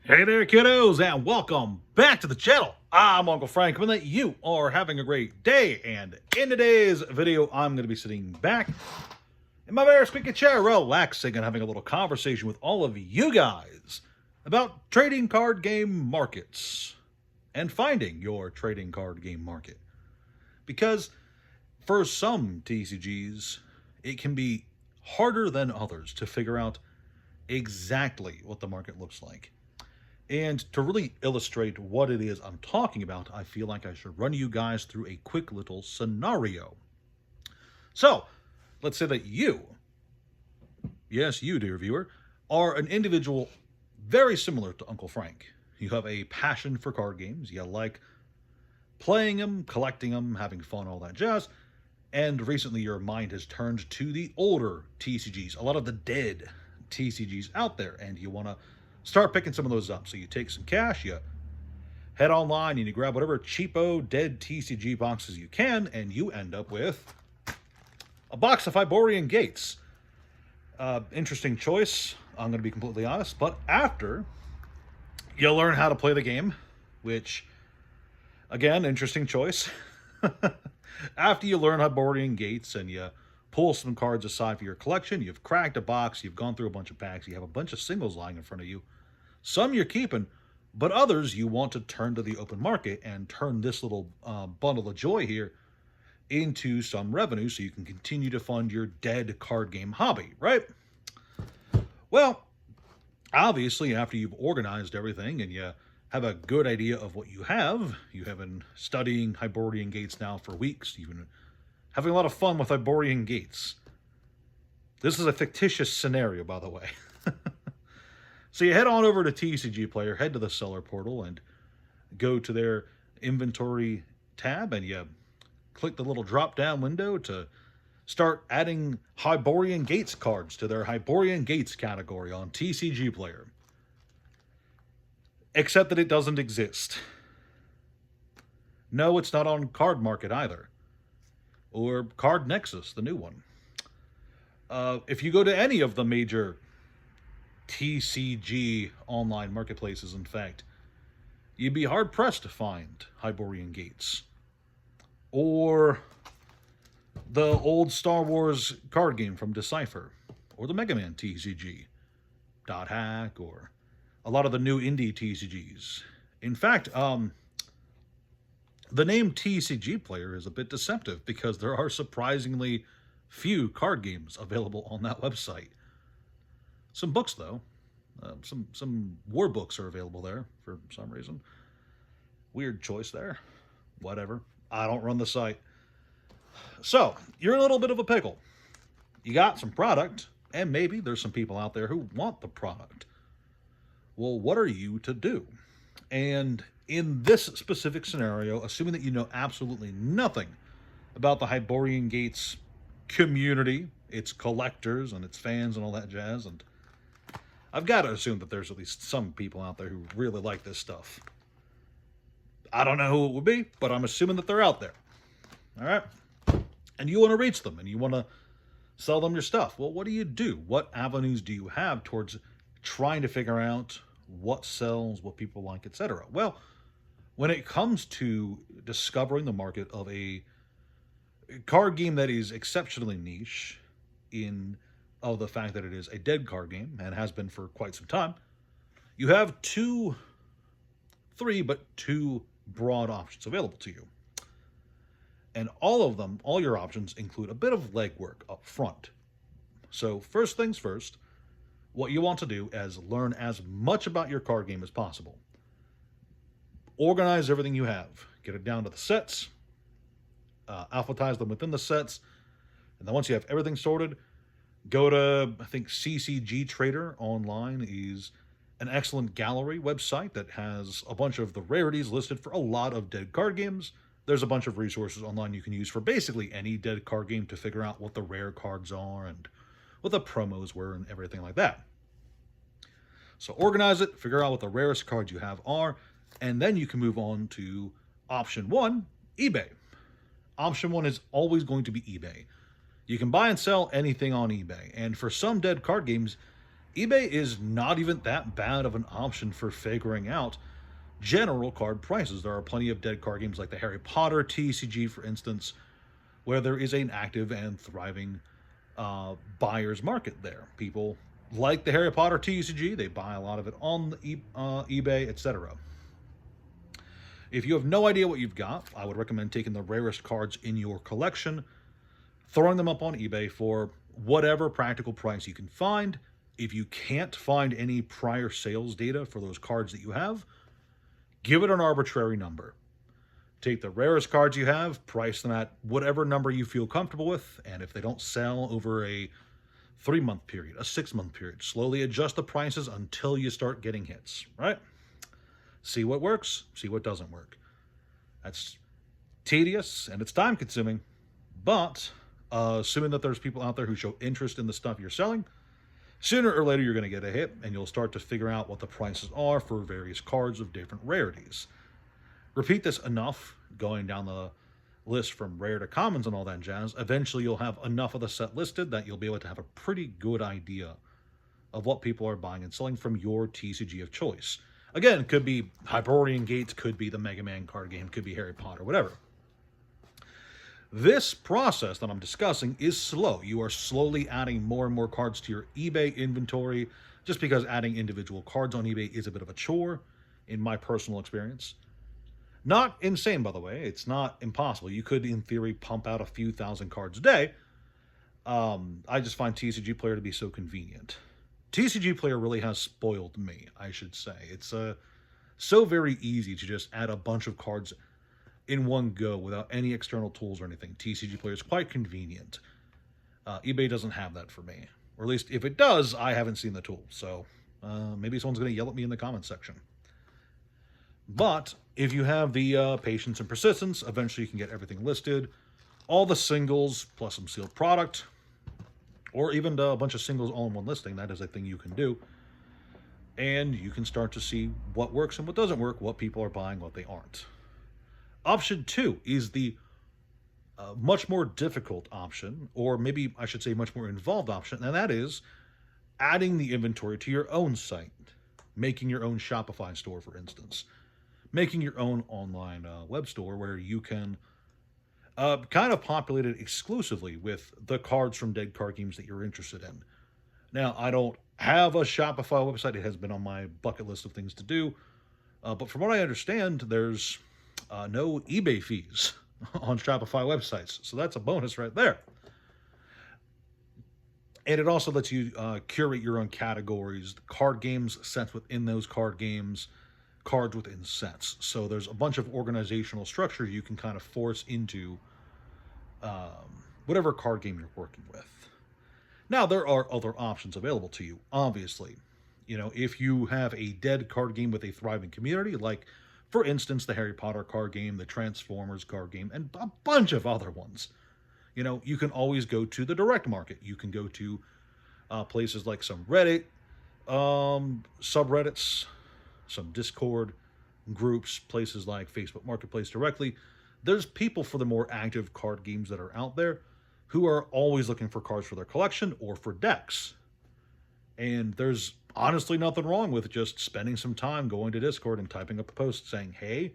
Hey there, kiddos, and welcome back to the channel. I'm Uncle Frank, hoping that you are having a great day. And in today's video, I'm going to be sitting back in my very squeaky chair, relaxing and having a little conversation with all of you guys about trading card game markets and finding your trading card game market. Because for some TCGs, it can be harder than others to figure out exactly what the market looks like. And to really illustrate what it is I'm talking about, I feel like I should run you guys through a quick little scenario. So, let's say that you, yes, you, dear viewer, are an individual very similar to Uncle Frank. You have a passion for card games, you like playing them, collecting them, having fun, all that jazz. And recently your mind has turned to the older TCGs, a lot of the dead TCGs out there, and you want to start picking some of those up. So you take some cash, you head online, and you grab whatever cheapo dead TCG boxes you can, and you end up with a box of Hyborian Gates. Interesting choice, I'm going to be completely honest, but after you learn how to play the game, which, again, interesting choice. After you learn Hyborian Gates and you pull some cards aside for your collection, you've cracked a box, you've gone through a bunch of packs, you have a bunch of singles lying in front of you. Some you're keeping, but others you want to turn to the open market and turn this little bundle of joy here into some revenue so you can continue to fund your dead card game hobby, right? Well, obviously, after you've organized everything and you have a good idea of what you have been studying Hyborian Gates now for weeks, you've been having a lot of fun with Hyborian Gates. This is a fictitious scenario, by the way. So you head on over to TCG Player, head to the seller portal, and go to their inventory tab, and you click the little drop-down window to start adding Hyborian Gates cards to their Hyborian Gates category on TCG Player. Except that it doesn't exist. No, it's not on Card Market either. Or Card Nexus, the new one. If you go to any of the major TCG online marketplaces, in fact, you'd be hard-pressed to find Hyborian Gates. Or the old Star Wars card game from Decipher. Or the Mega Man TCG. Dot Hack, or a lot of the new indie TCGs. In fact, the name TCG Player is a bit deceptive because there are surprisingly few card games available on that website. Some books, though. Some war books are available there for some reason. Weird choice there. Whatever. I don't run the site. So, you're in a little bit of a pickle. You got some product, and maybe there's some people out there who want the product. Well, what are you to do? And in this specific scenario, assuming that you know absolutely nothing about the Hyborian Gates community, its collectors and its fans and all that jazz, and I've got to assume that there's at least some people out there who really like this stuff. I don't know who it would be, but I'm assuming that they're out there. All right? And you want to reach them, and you want to sell them your stuff. Well, what do you do? What avenues do you have towards trying to figure out what sells, what people like, etc.? Well, when it comes to discovering the market of a card game that is exceptionally niche in of the fact that it is a dead card game and has been for quite some time, you have two broad options available to you. And all of them, all your options include a bit of legwork up front. So first things first, what you want to do is learn as much about your card game as possible. Organize everything you have. Get it down to the sets. Alphabetize them within the sets. And then once you have everything sorted, go to, I think, CCG Trader online is an excellent gallery website that has a bunch of the rarities listed for a lot of dead card games. There's a bunch of resources online you can use for basically any dead card game to figure out what the rare cards are and what the promos were and everything like that. So organize it, figure out what the rarest cards you have are, and then you can move on to option one, eBay. Option one is always going to be eBay. You can buy and sell anything on eBay, and for some dead card games, eBay is not even that bad of an option for figuring out general card prices. There are plenty of dead card games like the Harry Potter TCG, for instance, where there is an active and thriving buyer's market there. People like the Harry Potter TCG, they buy a lot of it on eBay, etc. If you have no idea what you've got, I would recommend taking the rarest cards in your collection, throwing them up on eBay for whatever practical price you can find. If you can't find any prior sales data for those cards that you have, give it an arbitrary number. Take the rarest cards you have, price them at whatever number you feel comfortable with, and if they don't sell over a 3-month period, a 6-month period, slowly adjust the prices until you start getting hits, right? See what works, see what doesn't work. That's tedious and it's time consuming, but assuming that there's people out there who show interest in the stuff you're selling, sooner or later you're going to get a hit and you'll start to figure out what the prices are for various cards of different rarities. Repeat this enough, going down the list from rare to commons and all that jazz, eventually you'll have enough of the set listed that you'll be able to have a pretty good idea of what people are buying and selling from your TCG of choice. Again, it could be Hyperborean Gates, could be the Mega Man card game, could be Harry Potter, whatever. This process that I'm discussing is slow. You are slowly adding more and more cards to your eBay inventory, just because adding individual cards on eBay is a bit of a chore, in my personal experience. Not insane, by the way. It's not impossible. You could, in theory, pump out a few thousand cards a day. I just find TCG Player to be so convenient. TCG Player really has spoiled me, I should say. It's so very easy to just add a bunch of cards in one go without any external tools or anything. TCG Player is quite convenient. eBay doesn't have that for me. Or at least if it does, I haven't seen the tool. So maybe someone's going to yell at me in the comments section. But if you have the patience and persistence, eventually you can get everything listed. All the singles plus some sealed product, or even a bunch of singles all in one listing. That is a thing you can do. And you can start to see what works and what doesn't work, what people are buying, what they aren't. Option 2 is the much more difficult option, or maybe I should say much more involved option, and that is adding the inventory to your own site. Making your own Shopify store, for instance. Making your own online web store where you can kind of populate it exclusively with the cards from dead card games that you're interested in. Now, I don't have a Shopify website. It has been on my bucket list of things to do. But from what I understand, there's no eBay fees on Shopify websites. So that's a bonus right there. And it also lets you curate your own categories, card games, sets within those card games, cards within sets. So there's a bunch of organizational structure you can kind of force into whatever card game you're working with. Now, there are other options available to you, obviously. You know, if you have a dead card game with a thriving community, like, for instance, the Harry Potter card game, the Transformers card game, and a bunch of other ones, you know, you can always go to the direct market. You can go to places like some Reddit, subreddits, some Discord groups, places like Facebook Marketplace directly. There's people for the more active card games that are out there who are always looking for cards for their collection or for decks. And there's honestly nothing wrong with just spending some time going to Discord and typing up a post saying, hey,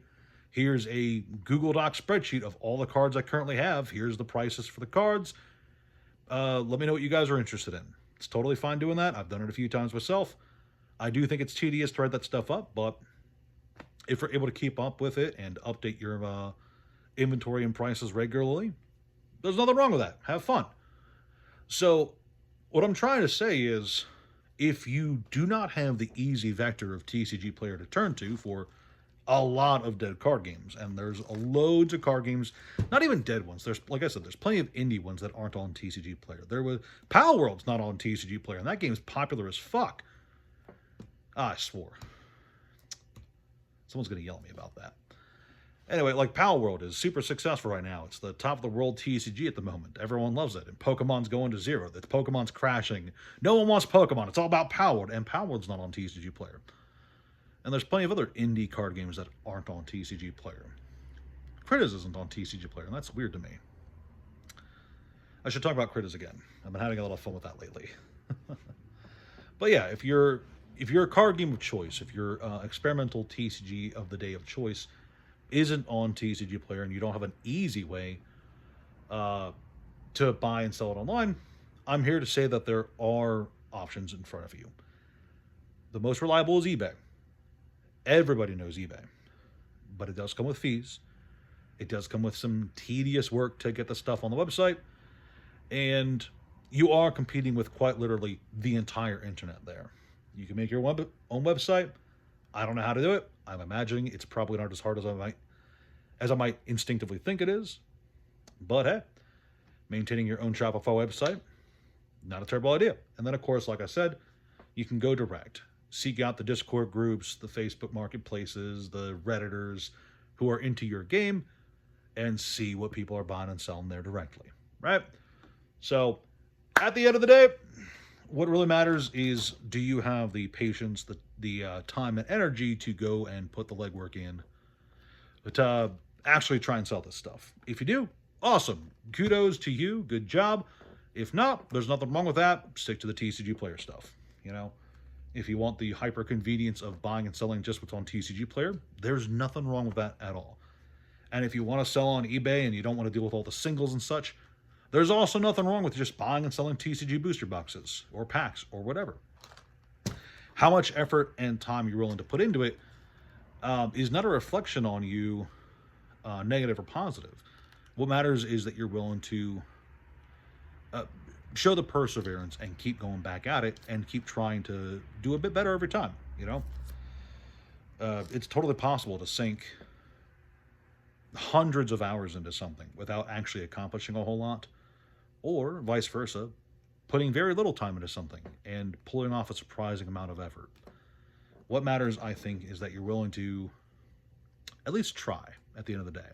here's a Google Doc spreadsheet of all the cards I currently have. Here's the prices for the cards. Let me know what you guys are interested in. It's totally fine doing that. I've done it a few times myself. I do think it's tedious to write that stuff up, but if you're able to keep up with it and update your inventory and prices regularly, there's nothing wrong with that. Have fun. So what I'm trying to say is, if you do not have the easy vector of TCG Player to turn to for a lot of dead card games, and there's loads of card games, not even dead ones. There's, like I said, there's plenty of indie ones that aren't on TCG Player. There was Pal World's not on TCG Player, and that game's popular as fuck. I swore. Someone's going to yell at me about that. Anyway, like Pal World is super successful right now. It's the top of the world TCG at the moment. Everyone loves it. And Pokemon's going to zero. The Pokemon's crashing. No one wants Pokemon. It's all about Pal World. And Pal World's not on TCG Player. And there's plenty of other indie card games that aren't on TCG Player. Critters isn't on TCG Player, and that's weird to me. I should talk about Critters again. I've been having a lot of fun with that lately. But yeah, if you're a card game of choice, if your experimental TCG of the day of choice isn't on TCG Player and you don't have an easy way uh, to buy and sell it online, I'm here to say that there are options in front of you. The most reliable is eBay. Everybody knows eBay, but it does come with fees. It does come with some tedious work to get the stuff on the website, and you are competing with quite literally the entire internet there. You can make your own website. I don't know how to do it. I'm imagining it's probably not as hard as I might instinctively think it is. But hey, maintaining your own Shopify website, not a terrible idea. And then, of course, like I said, you can go direct. Seek out the Discord groups, the Facebook marketplaces, the Redditors who are into your game, and see what people are buying and selling there directly, right? So, at the end of the day, what really matters is, do you have the patience, the time and energy to go and put the legwork in to actually try and sell this stuff? If you do, awesome. Kudos to you. Good job. If not, there's nothing wrong with that. Stick to the TCG Player stuff. You know, if you want the hyper convenience of buying and selling just what's on TCG Player, there's nothing wrong with that at all. And if you want to sell on eBay and you don't want to deal with all the singles and such, there's also nothing wrong with just buying and selling TCG booster boxes or packs or whatever. How much effort and time you're willing to put into it is not a reflection on you, negative or positive. What matters is that you're willing to show the perseverance and keep going back at it and keep trying to do a bit better every time, you know? It's totally possible to sink hundreds of hours into something without actually accomplishing a whole lot, or vice versa, putting very little time into something and pulling off a surprising amount of effort. What matters, I think, is that you're willing to at least try at the end of the day.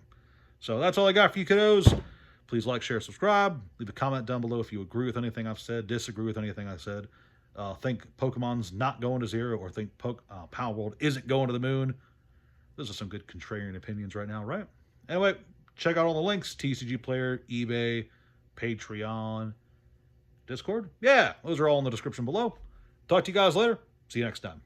So that's all I got for you, kiddos. Please like, share, subscribe. Leave a comment down below if you agree with anything I've said, disagree with anything I said. Think Pokemon's not going to zero, or think Power World isn't going to the moon. Those are some good contrarian opinions right now, right? Anyway, check out all the links. TCG Player, eBay, Patreon, Discord. Yeah, those are all in the description below. Talk to you guys later. See you next time.